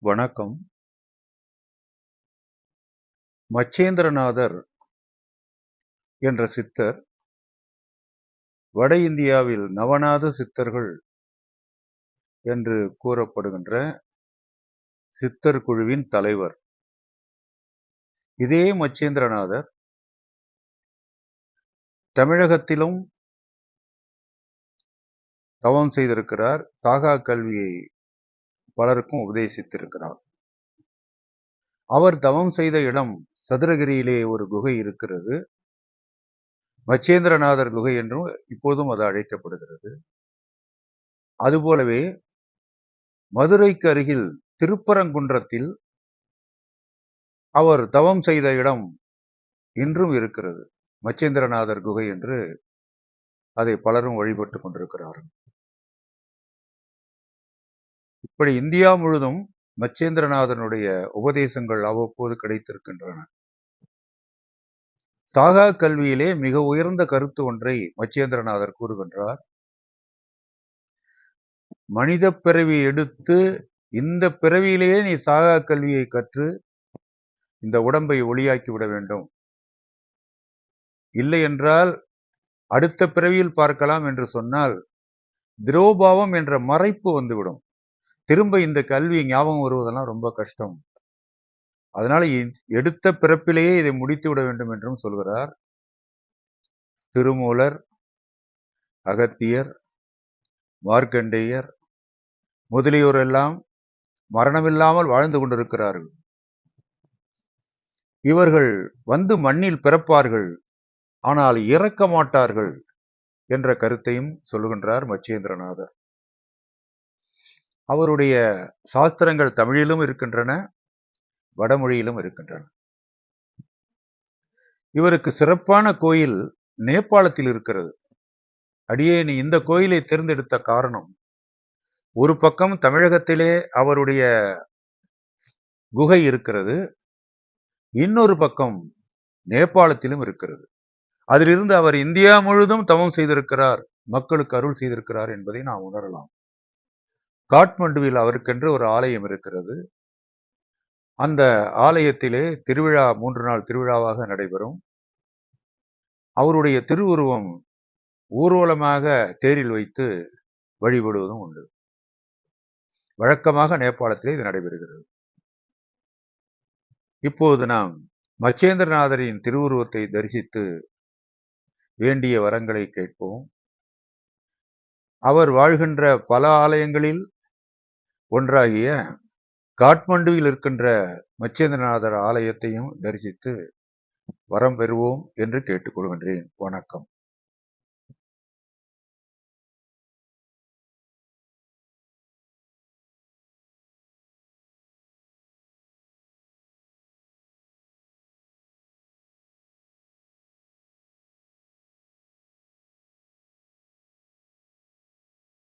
வணக்கம். மச்சேந்திரநாதர் என்ற சித்தர் வட இந்தியாவில் நவநாத சித்தர்கள் என்று கூறப்படுகின்ற சித்தர் குழுவின் தலைவர். இதே மச்சேந்திரநாதர் தமிழகத்திலும் தவம் செய்திருக்கிறார். சாகா கல்வியை பலருக்கும் உபதேசித்திருக்கிறார். அவர் தவம் செய்த இடம் சதுரகிரியிலே ஒரு குகை இருக்கிறது. மச்சேந்திரநாதர் குகை என்றும் இப்போதும் அது அழைக்கப்படுகிறது. அதுபோலவே மதுரைக்கு அருகில் திருப்பரங்குன்றத்தில் அவர் தவம் செய்த இடம் இன்றும் இருக்கிறது. மச்சேந்திரநாதர் குகை என்று அதை பலரும் வழிபட்டு கொண்டிருக்கிறார்கள். இப்படி இந்தியா முழுதும் மச்சேந்திரநாதனுடைய உபதேசங்கள் அவ்வப்போது கிடைத்திருக்கின்றன. சாகா கல்வியிலே மிக உயர்ந்த கருத்து ஒன்றை மச்சேந்திரநாதர் கூறுகின்றார். மனித பிறவி எடுத்து இந்த பிறவியிலேயே நீ சாகா கல்வியை கற்று இந்த உடம்பை ஒளியாக்கி விட வேண்டும், இல்லை என்றால் அடுத்த பிறவியில் பார்க்கலாம் என்று சொன்னால் திரோபாவம் என்ற மறைப்பு வந்துவிடும். திரும்ப இந்த கல்வி ஞாபகம் வருவதெல்லாம் ரொம்ப கஷ்டம். அதனால எடுத்த பிறப்பிலேயே இதை முடித்து விட வேண்டும் என்றும் சொல்கிறார். திருமூலர், அகத்தியர், மார்க்கண்டேயர் முதலியோர் எல்லாம் மரணமில்லாமல் வாழ்ந்து கொண்டிருக்கிறார்கள். இவர்கள் வந்து மண்ணில் பிறப்பார்கள், ஆனால் இறக்க மாட்டார்கள் என்ற கருத்தையும் சொல்லுகின்றார் மச்சேந்திரநாதர். அவருடைய சாஸ்திரங்கள் தமிழிலும் இருக்கின்றன, வடமொழியிலும் இருக்கின்றன. இவருக்கு சிறப்பான கோயில் நேபாளத்தில் இருக்கிறது. அடியேன் இந்த கோயிலை தேர்ந்தெடுத்த காரணம், ஒரு பக்கம் தமிழகத்திலே அவருடைய குகை இருக்கிறது, இன்னொரு பக்கம் நேபாளத்திலும் இருக்கிறது. அதிலிருந்து அவர் இந்தியா முழுதும் தவம் செய்திருக்கிறார், மக்களுக்கு அருள் செய்திருக்கிறார் என்பதை நாம் உணரலாம். காட்மண்டுவில் அவருக்கென்று ஒரு ஆலயம் இருக்கிறது. அந்த ஆலயத்திலே திருவிழா 3 நாள் திருவிழாவாக நடைபெறும். அவருடைய திருவுருவம் ஊர்வலமாக தேரில் வைத்து வழிபடுவதும் உண்டு. வழக்கமாக நேபாளத்திலே இது நடைபெறுகிறது. இப்போது நாம் மச்சேந்திரநாதரின் திருவுருவத்தை தரிசித்து வேண்டிய வரங்களை கேட்போம். அவர் வாழ்கின்ற பல ஆலயங்களில் ஒன்றாகிய காட்மண்டுவில் இருக்கின்ற மச்சேந்திரநாதர் ஆலயத்தையும் தரிசித்து வரம் பெறுவோம் என்று கேட்டுக்கொள்கின்றேன். வணக்கம்.